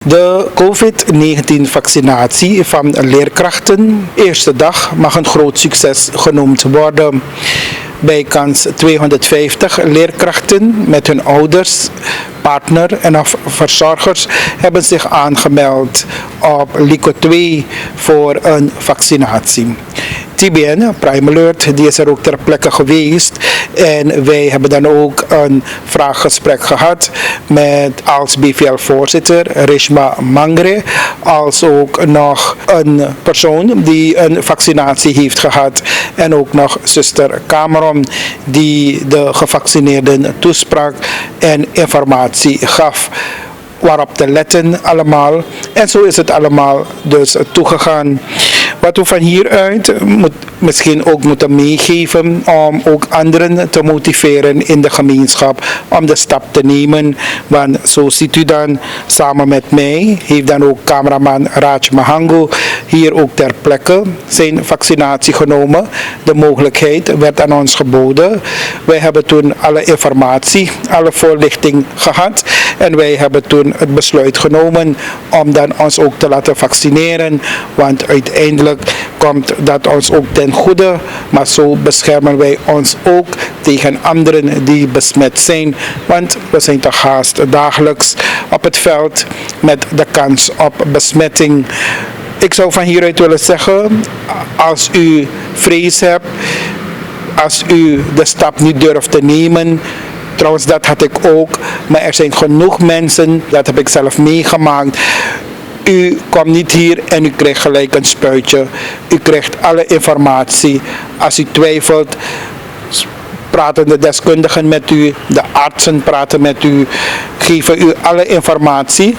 De COVID-19-vaccinatie van leerkrachten, eerste dag, mag een groot succes genoemd worden. Bijkans 250 leerkrachten met hun ouders, partner en verzorgers hebben zich aangemeld op LICO 2 voor een vaccinatie. TBN, Prime Alert, die is er ook ter plekke geweest en wij hebben dan ook een vraaggesprek gehad met als BVL-voorzitter Reshma Mangre, als ook nog een persoon die een vaccinatie heeft gehad en ook nog zuster Cameron die de gevaccineerden toesprak en informatie gaf waarop te letten allemaal. En zo is het allemaal dus toegegaan. Wat we van hieruit misschien ook moeten meegeven om ook anderen te motiveren in de gemeenschap om de stap te nemen. Want zo ziet u dan samen met mij, heeft dan ook cameraman Raj Mahango hier ook ter plekke zijn vaccinatie genomen. De mogelijkheid werd aan ons geboden. Wij hebben toen alle informatie, alle voorlichting gehad en wij hebben toen het besluit genomen om dan ons ook te laten vaccineren. Want uiteindelijk komt dat ons ook ten goede, maar zo beschermen wij ons ook tegen anderen die besmet zijn, want we zijn toch haast dagelijks op het veld met de kans op besmetting. Ik zou van hieruit willen zeggen, als u vrees hebt, als u de stap niet durft te nemen, trouwens dat had ik ook, maar er zijn genoeg mensen, dat heb ik zelf meegemaakt. U komt niet hier en u krijgt gelijk een spuitje. U krijgt alle informatie. Als u twijfelt, praten de deskundigen met u, de artsen praten met u, geven u alle informatie.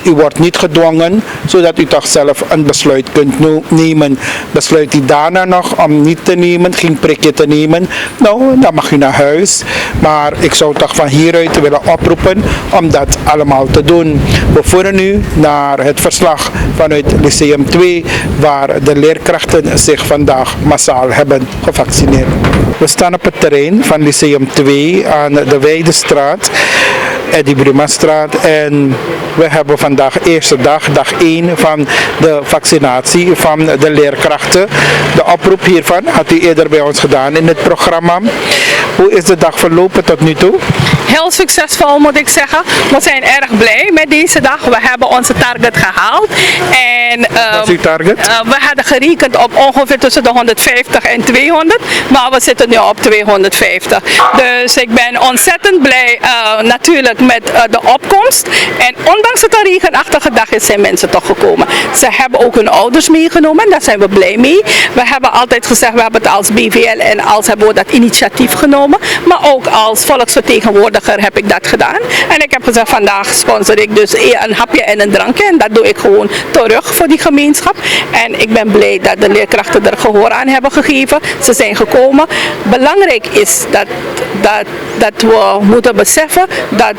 U wordt niet gedwongen, zodat u toch zelf een besluit kunt nemen. Besluit u daarna nog om niet te nemen, geen prikje te nemen, nou, dan mag u naar huis. Maar ik zou toch van hieruit willen oproepen om dat allemaal te doen. We voeren nu naar het verslag vanuit Lyceum 2, waar de leerkrachten zich vandaag massaal hebben gevaccineerd. We staan op het terrein van Lyceum 2 aan de Weidestraat, Eddie Brumastraat, en we hebben vandaag eerste dag, dag 1 van de vaccinatie van de leerkrachten. De oproep hiervan had u eerder bij ons gedaan in het programma. Hoe is de dag verlopen tot nu toe? Heel succesvol moet ik zeggen. We zijn erg blij met deze dag. We hebben onze target gehaald. En, wat is uw target? We hadden gerekend op ongeveer tussen de 150 en 200, maar we zitten nu op 250. Dus ik ben ontzettend blij natuurlijk met de opkomst. En ondanks dat het een regenachtige dag is, zijn mensen toch gekomen. Ze hebben ook hun ouders meegenomen, daar zijn we blij mee. We hebben altijd gezegd, we hebben het als BVL en als hebben we dat initiatief genomen. Maar ook als volksvertegenwoordiger heb ik dat gedaan. En ik heb gezegd, vandaag sponsor ik dus een hapje en een drankje. En dat doe ik gewoon terug voor die gemeenschap. En ik ben blij dat de leerkrachten er gehoor aan hebben gegeven. Ze zijn gekomen. Belangrijk is dat we moeten beseffen dat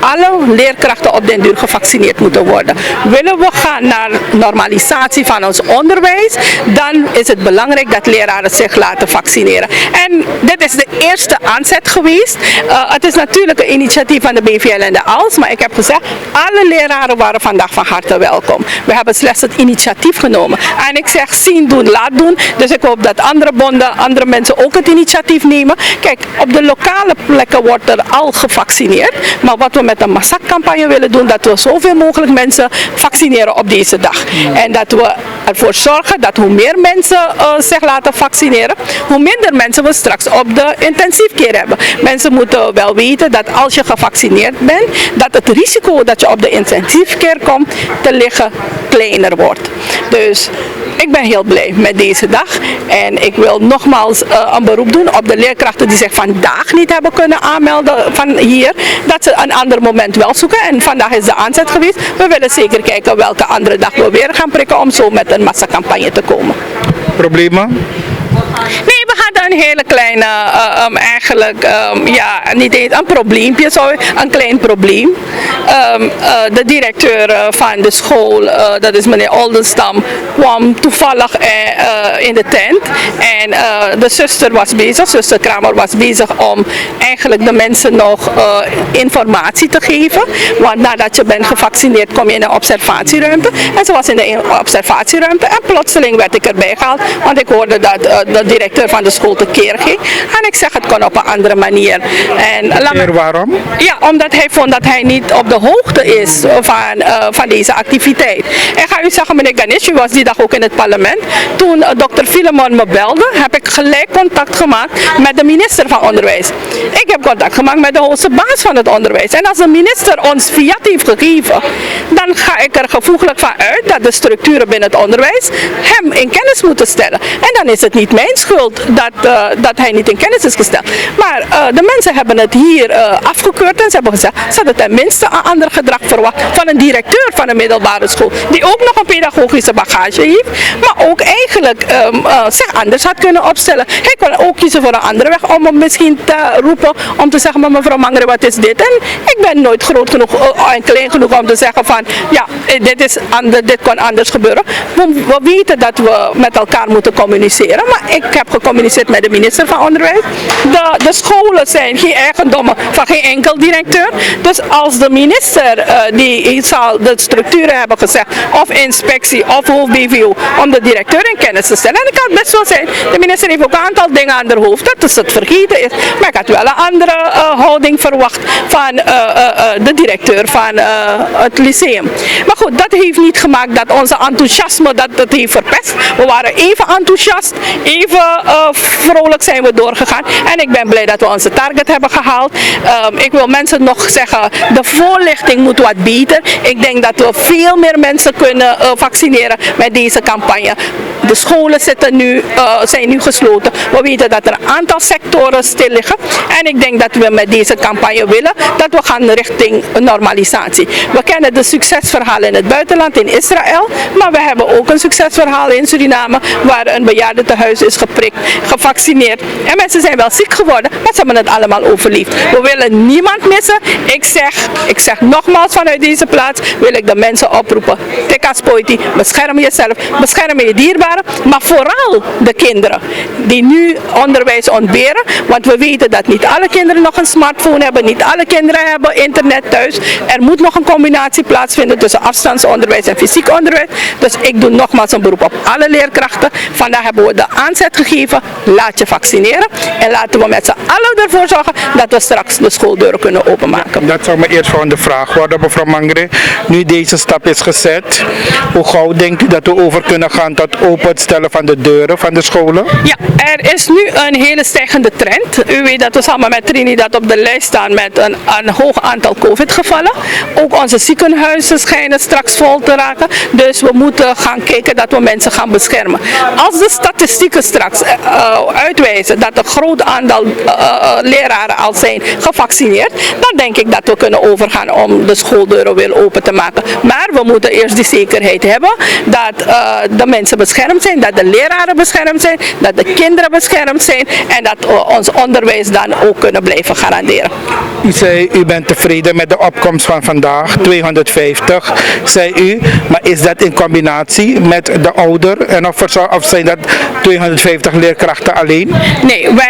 alle leerkrachten op den duur gevaccineerd moeten worden. Willen we gaan naar normalisatie van ons onderwijs, dan is het belangrijk dat leraren zich laten vaccineren. En dit is de eerste aanzet geweest. Het is natuurlijk een initiatief van de BVL en de ALS, maar ik heb gezegd, alle leraren waren vandaag van harte welkom. We hebben slechts het initiatief genomen. En ik zeg, zien doen, laat doen. Dus ik hoop dat andere bonden, andere mensen ook het initiatief nemen. Kijk, op de lokale plekken wordt er al gevaccineerd, maar wat we met een massacampagne willen doen, dat we zoveel mogelijk mensen vaccineren op deze dag. En dat we ervoor zorgen dat hoe meer mensen zich laten vaccineren, hoe minder mensen we straks op de intensiefcare hebben. Mensen moeten wel weten dat als je gevaccineerd bent, dat het risico dat je op de intensiefcare komt te liggen kleiner wordt. Dus ik ben heel blij met deze dag en ik wil nogmaals een beroep doen op de leerkrachten die zich vandaag niet hebben kunnen aanmelden van hier, dat ze een ander moment wel zoeken. En vandaag is de aanzet geweest. We willen zeker kijken welke andere dag we weer gaan prikken om zo met een massacampagne te komen. Problemen? Nee, we hadden een hele kleine, niet eens een probleempje, een klein probleem. De directeur van de school, dat is meneer Oldenstam, kwam toevallig in de tent. En de zuster Kramer was bezig om eigenlijk de mensen nog informatie te geven. Want nadat je bent gevaccineerd kom je in een observatieruimte. En ze was in de observatieruimte en plotseling werd ik erbij gehaald. Want ik hoorde dat de directeur van de school tekeer ging. En ik zeg het kon op een andere manier. En waarom? Ja, omdat hij vond dat hij niet op de hoogte is van deze activiteit. En ga u zeggen, meneer Ganesh, u was die dag ook in het parlement. Toen dokter Filemon me belde, heb ik gelijk contact gemaakt met de minister van Onderwijs. Ik heb contact gemaakt met de hoogste baas van het onderwijs. En als de minister ons fiat heeft gegeven, dan ga ik er gevoeglijk van uit dat de structuren binnen het onderwijs hem in kennis moeten stellen. En dan is het niet mijn schuld dat hij niet in kennis is gesteld. Maar de mensen hebben het hier afgekeurd en ze hebben gezegd, ze hadden tenminste een ander gedrag verwacht van een directeur van een middelbare school, die ook nog een pedagogische bagage heeft, maar ook eigenlijk zich anders had kunnen opstellen. Hij kon ook kiezen voor een andere weg om hem misschien te roepen om te zeggen, maar mevrouw Mangere, wat is dit? En ik ben nooit groot genoeg en klein genoeg om te zeggen van, ja, dit kon anders gebeuren. We weten dat we met elkaar moeten communiceren, maar ik heb gecommuniceerd met de minister van Onderwijs. De scholen zijn geen eigendommen van geen enkel directeur. Dus als de minister die zal de structuren hebben gezegd, of inspectie of hoofd BVO, om de directeur in kennis te stellen. En het kan best wel zijn, de minister heeft ook een aantal dingen aan haar hoofd, dat het vergeten is. Maar ik had wel een andere houding verwacht van de directeur van het lyceum. Maar goed, dat heeft niet gemaakt dat onze enthousiasme dat heeft verpest. We waren even enthousiast, even vrolijk zijn we doorgegaan. En ik ben blij dat we onze target hebben gehaald. Ik wil mensen nog zeggen, de voorlichting moet wat beter. Ik denk dat we veel meer mensen kunnen vaccineren met deze campagne. De scholen zijn nu gesloten. We weten dat er een aantal sectoren stil liggen. En ik denk dat we met deze campagne willen dat we gaan richting normalisatie. We kennen de succesverhalen in het buitenland, in Israël. Maar we hebben ook een succesverhaal in Suriname waar een bejaardentehuis is geprikt, gevaccineerd. En mensen zijn wel ziek geworden, maar ze hebben het allemaal overleefd. We willen niemand missen. Ik zeg nogmaals vanuit deze plaats, wil ik de mensen oproepen. Tekaspoiti, bescherm jezelf, bescherm je dierbaren, maar vooral de kinderen die nu onderwijs ontberen. Want we weten dat niet alle kinderen nog een smartphone hebben, niet alle kinderen hebben internet thuis. Er moet nog een combinatie plaatsvinden tussen afstandsonderwijs en fysiek onderwijs. Dus ik doe nogmaals een beroep op alle leerkrachten. Vandaag hebben we de aanzet gegeven, laat je vaccineren. En laten we met z'n allen ervoor zorgen dat we straks de schooldeuren kunnen openmaken. Dat zou mijn eerstvolgende vraag worden, mevrouw Mangere. Nu deze stap is gezet, hoe gauw denkt u dat we over kunnen gaan tot openstellen van de deuren van de scholen? Ja, er is nu een hele stijgende trend. U weet dat we samen met Trinidad op de lijst staan met een hoog aantal COVID-gevallen. Ook onze ziekenhuizen schijnen straks vol te raken. Dus we moeten gaan kijken dat we mensen gaan beschermen. Als de statistieken straks uitwijzen dat een groot aantal leraren al zijn gevaccineerd, dan denk ik dat we kunnen overgaan om de schooldeuren weer open te maken. Maar we moeten eerst die zekerheid hebben dat de mensen beschermd zijn, dat de leraren beschermd zijn, dat de kinderen beschermd zijn en dat we ons onderwijs dan ook kunnen blijven garanderen. U zei, u bent tevreden met de opkomst van vandaag, 250, zei u. Maar is dat in combinatie met de ouder en of zijn dat 250 leerkrachten alleen? Nee, we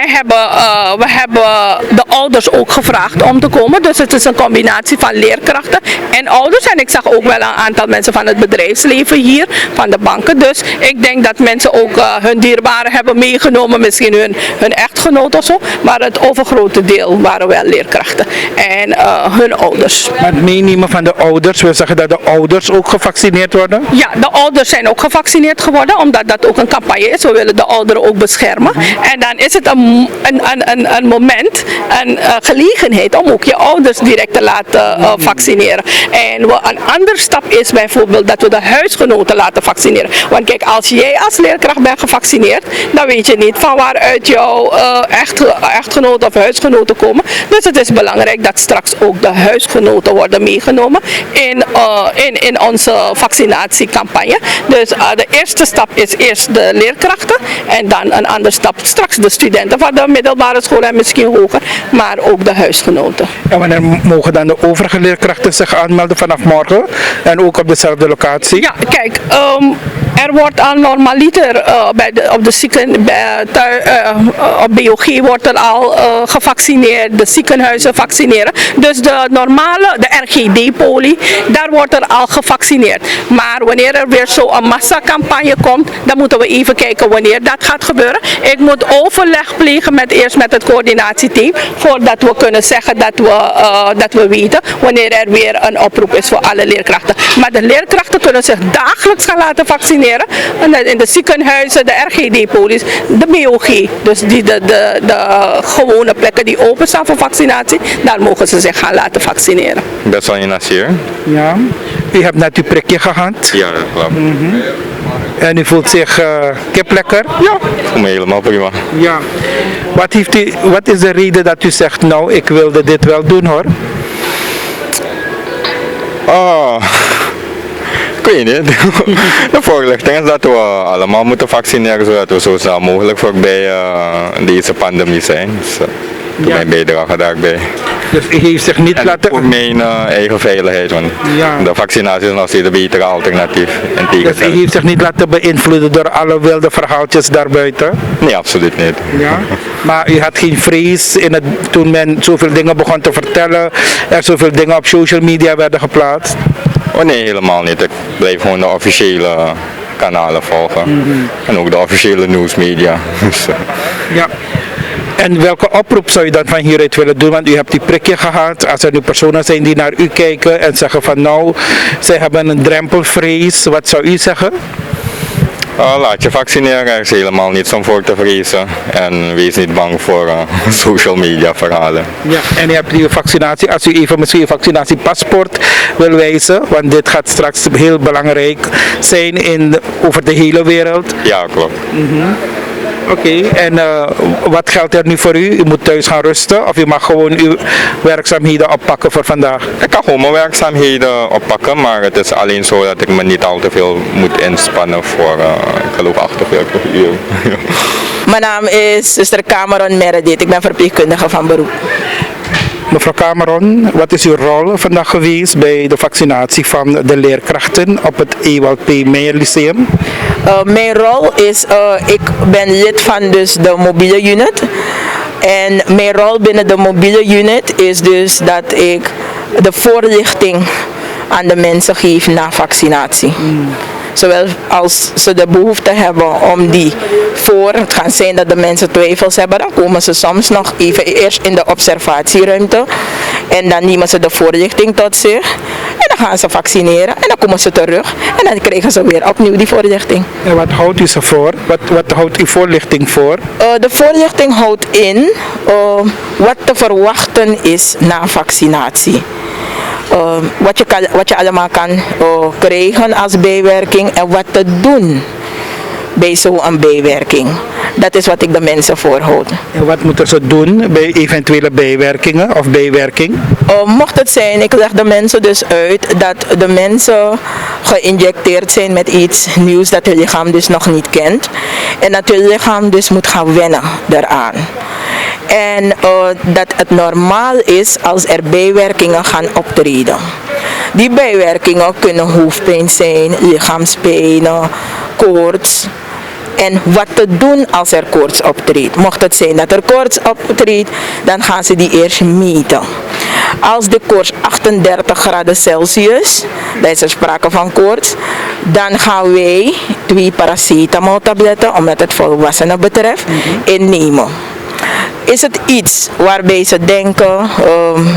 hebben de ouders ook gevraagd om te komen. Dus het is een combinatie van leerkrachten en ouders. En ik zag ook wel een aantal mensen van het bedrijfsleven hier, van de banken. Dus ik denk dat mensen ook hun dierbaren hebben meegenomen, misschien hun echtgenoot of zo. Maar het overgrote deel waren wel leerkrachten en hun ouders. Maar het meenemen van de ouders wil zeggen dat de ouders ook gevaccineerd worden? Ja, de ouders zijn ook gevaccineerd geworden, omdat dat ook een campagne is. We willen de ouderen ook beschermen. En dan is het een moment, een gelegenheid om ook je ouders direct te laten vaccineren. En een andere stap is bijvoorbeeld dat we de huisgenoten laten vaccineren. Want kijk, als jij als leerkracht bent gevaccineerd, dan weet je niet van waaruit jouw echtgenoten of huisgenoten komen. Dus het is belangrijk dat straks ook de huisgenoten worden meegenomen in onze vaccinatiecampagne. Dus de eerste stap is eerst de leerkrachten en dan een andere stap straks de studenten van de middelbare school en misschien hoger, maar ook de huisgenoten. En wanneer mogen dan de overige leerkrachten zich aanmelden vanaf morgen en ook op dezelfde locatie? Ja, kijk, er wordt al normaliter op de op BOG wordt er al gevaccineerd, de ziekenhuizen vaccineren. Dus de normale, de RGD-poli, daar wordt er al gevaccineerd. Maar wanneer er weer zo'n massacampagne komt, dan moeten we even kijken wanneer dat gaat gebeuren. Ik moet overleg plegen eerst met het coördinatieteam, voordat we kunnen zeggen dat we weten wanneer er weer een oproep is voor alle leerkrachten. Maar de leerkrachten kunnen zich dagelijks gaan laten vaccineren. En in de ziekenhuizen, de RGD-polies, de BOG, dus de gewone plekken die openstaan voor vaccinatie, daar mogen ze zich gaan laten vaccineren. Besanje Nasir. Ja. U hebt net uw prikje gehad Ja, dat klopt. en u voelt zich kip lekker? Ja. Voel me helemaal prima. Ja. Wat is de reden dat u zegt, nou ik wilde dit wel doen hoor? Ik weet niet. De voorlichting is dat we allemaal moeten vaccineren zodat we zo snel mogelijk voorbij deze pandemie zijn. Dus, doe mijn bijdrage daarbij. Dus u heeft zich niet En laten... voor mijn eigen veiligheid, want de vaccinatie is nog steeds een betere alternatief. In Dus u tegenstelling. heeft zich niet laten beïnvloeden door alle wilde verhaaltjes daarbuiten? Nee, absoluut niet. Ja. Maar u had geen vrees toen men zoveel dingen begon te vertellen, er zoveel dingen op social media werden geplaatst? Oh nee, helemaal niet. Ik blijf gewoon de officiële kanalen volgen. En ook de officiële nieuwsmedia. Dus, Ja. En welke oproep zou je dan van hieruit willen doen? Want u hebt die prikje gehad. Als er nu personen zijn die naar u kijken en zeggen van nou, zij hebben een drempelvrees. Wat zou u zeggen? laat je vaccineren, er is helemaal niets om voor te vrezen. En wees niet bang voor social media verhalen. Ja, en u hebt die vaccinatie, als u even misschien een vaccinatiepaspoort wil wijzen, want dit gaat straks heel belangrijk zijn over de hele wereld. Ja, klopt. Oké, en wat geldt er nu voor u? U moet thuis gaan rusten of u mag gewoon uw werkzaamheden oppakken voor vandaag? Ik kan gewoon mijn werkzaamheden oppakken, maar het is alleen zo dat ik me niet al te veel moet inspannen voor, ik geloof 48 uur. Mijn naam is zuster Cameron Meredith, ik ben verpleegkundige van beroep. Mevrouw Cameron, wat is uw rol vandaag geweest bij de vaccinatie van de leerkrachten op het Ewald P. Meijer Lyceum? Mijn rol is, ik ben lid van dus de mobiele unit. En mijn rol binnen de mobiele unit is dus dat ik de voorlichting aan de mensen geef na vaccinatie. Zowel als ze de behoefte hebben om die het kan zijn dat de mensen twijfels hebben, dan komen ze soms nog even eerst in de observatieruimte en dan nemen ze de voorlichting tot zich en dan gaan ze vaccineren en dan komen ze terug en dan krijgen ze weer opnieuw die voorlichting. En wat houdt u ze voor? Wat houdt uw voorlichting voor? De voorlichting houdt in wat te verwachten is na vaccinatie. Wat je allemaal kan krijgen als bijwerking en wat te doen bij zo'n bijwerking. Dat is wat ik de mensen voorhoud. En wat moeten ze doen bij eventuele bijwerkingen of bijwerking? Mocht het zijn, ik leg de mensen dus uit dat de mensen geïnjecteerd zijn met iets nieuws dat hun lichaam dus nog niet kent. En dat hun lichaam dus moet gaan wennen daaraan. En dat het normaal is als er bijwerkingen gaan optreden. Die bijwerkingen kunnen hoofdpijn zijn, lichaamspijn, koorts. En wat te doen als er koorts optreedt. Mocht het zijn dat er koorts optreedt, dan gaan ze die eerst meten. Als de koorts 38 graden Celsius, dan is er sprake van koorts, dan gaan wij 2 paracetamoltabletten, omdat het volwassenen betreft, innemen. Is het iets waarbij ze denken,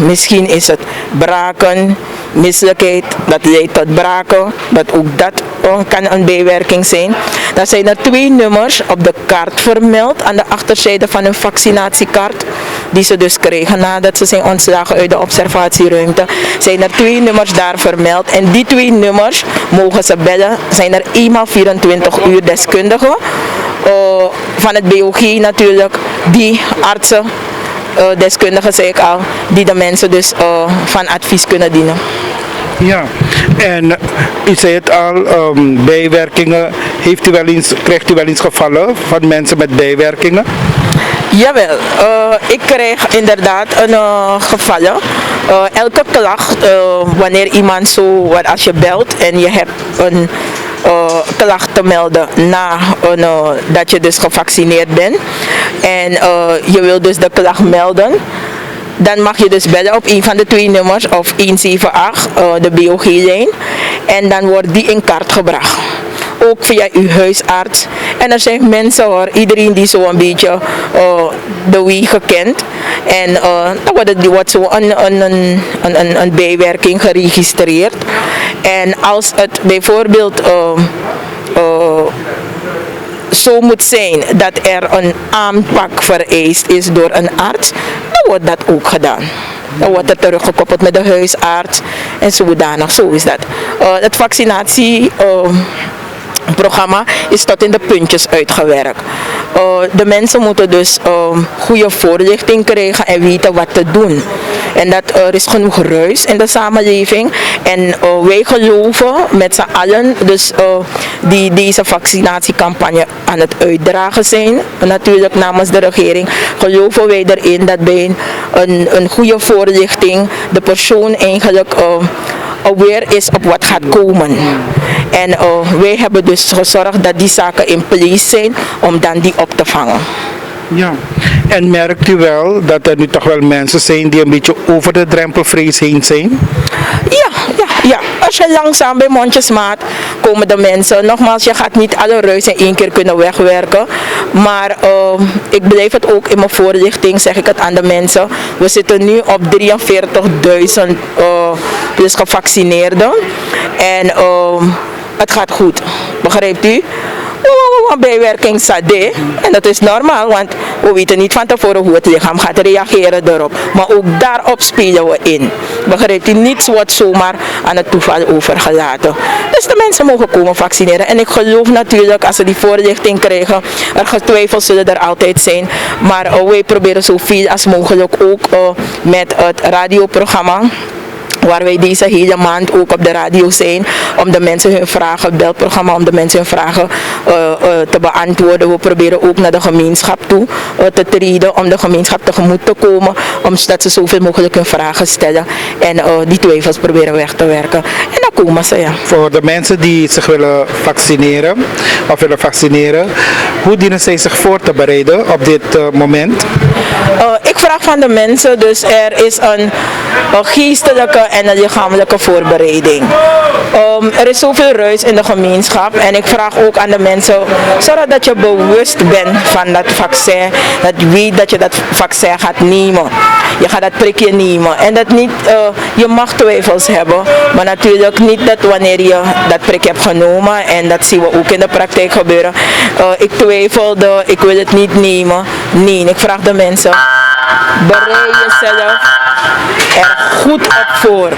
misschien is het braken, misselijkheid, dat leidt tot braken, dat ook dat kan een bijwerking zijn. Dan zijn er 2 nummers op de kaart vermeld aan de achterzijde van een vaccinatiekaart. die ze dus kregen nadat ze zijn ontslagen uit de observatieruimte, zijn er 2 nummers daar vermeld. En die 2 nummers mogen ze bellen. Zijn er eenmaal 24 uur deskundigen van het BOG natuurlijk, die artsen, deskundigen zei ik al, die de mensen dus van advies kunnen dienen. Ja, en u zei het al, bijwerkingen. Krijgt u wel eens gevallen van mensen met bijwerkingen? Jawel, ik krijg inderdaad een gevallen. Elke klacht, wanneer iemand zo, als je belt en je hebt een klacht te melden na dat je dus gevaccineerd bent en je wil dus de klacht melden, dan mag je dus bellen op een van de 2 nummers of 178, de BOG-lijn, en dan wordt die in kaart gebracht. Ook via uw huisarts. En er zijn mensen hoor, iedereen die zo een beetje de wegen kent. En dan wordt zo een bijwerking geregistreerd. En als het bijvoorbeeld zo moet zijn dat er een aanpak vereist is door een arts, dan wordt dat ook gedaan. Dan wordt het teruggekoppeld met de huisarts en zodanig. Zo is dat. Het vaccinatieprogramma is tot in de puntjes uitgewerkt. De mensen moeten dus goede voorlichting krijgen en weten wat te doen. En dat er is genoeg ruis in de samenleving. En wij geloven met z'n allen, dus die deze vaccinatiecampagne aan het uitdragen zijn, natuurlijk namens de regering, geloven wij erin dat bij een goede voorlichting de persoon eigenlijk aware is op wat gaat komen. En wij hebben dus gezorgd dat die zaken in place zijn om dan die op te vangen. Ja, en merkt u wel dat er nu toch wel mensen zijn die een beetje over de drempelvrees heen zijn? Ja. Als je langzaam bij mondjesmaat komen de mensen. Nogmaals, je gaat niet alle ruis in één keer kunnen wegwerken. Maar ik blijf het ook in mijn voorlichting, zeg ik het aan de mensen. We zitten nu op 43.000 dus gevaccineerden. En het gaat goed. Begrijpt u? Een bijwerking sade. En dat is normaal, want we weten niet van tevoren hoe het lichaam gaat reageren erop. Maar ook daarop spelen we in. Begrijpt u? Niets wordt zomaar aan het toeval overgelaten. Dus de mensen mogen komen vaccineren. En ik geloof natuurlijk, als ze die voorlichting krijgen, twijfels zullen er altijd zijn. Maar wij proberen zoveel als mogelijk ook met het radioprogramma, waar wij deze hele maand ook op de radio zijn, om de mensen hun vragen, belprogramma om de mensen hun vragen te beantwoorden. We proberen ook naar de gemeenschap toe te treden, om de gemeenschap tegemoet te komen, omdat ze zoveel mogelijk hun vragen stellen en die twijfels proberen weg te werken. En dan komen ze, ja. Voor de mensen die zich willen vaccineren, hoe dienen zij zich voor te bereiden op dit moment? Ik vraag van de mensen, dus er is een geestelijke en een lichamelijke voorbereiding. Er is zoveel ruis in de gemeenschap en ik vraag ook aan de mensen, zorg dat je bewust bent van dat vaccin, dat je weet dat je dat vaccin gaat nemen. Je gaat dat prikje nemen en dat niet, je mag twijfels hebben, maar natuurlijk niet dat wanneer je dat prik hebt genomen, en dat zien we ook in de praktijk gebeuren. Ik twijfelde, ik wil het niet nemen. Nee, ik vraag de mensen, bereid jezelf er goed op voor.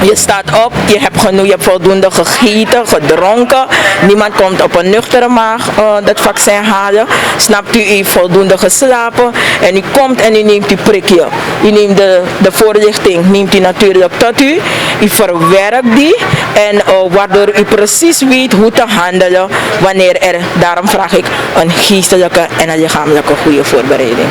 Je staat op, je hebt voldoende gegeten, gedronken. Niemand komt op een nuchtere maag dat vaccin halen. Snapt u, u heeft voldoende geslapen en u komt en u neemt uw prikje. U neemt de voorlichting, neemt u natuurlijk tot u. U verwerkt die en waardoor u precies weet hoe te handelen wanneer daarom vraag ik een geestelijke en een lichamelijke goede voorbereiding.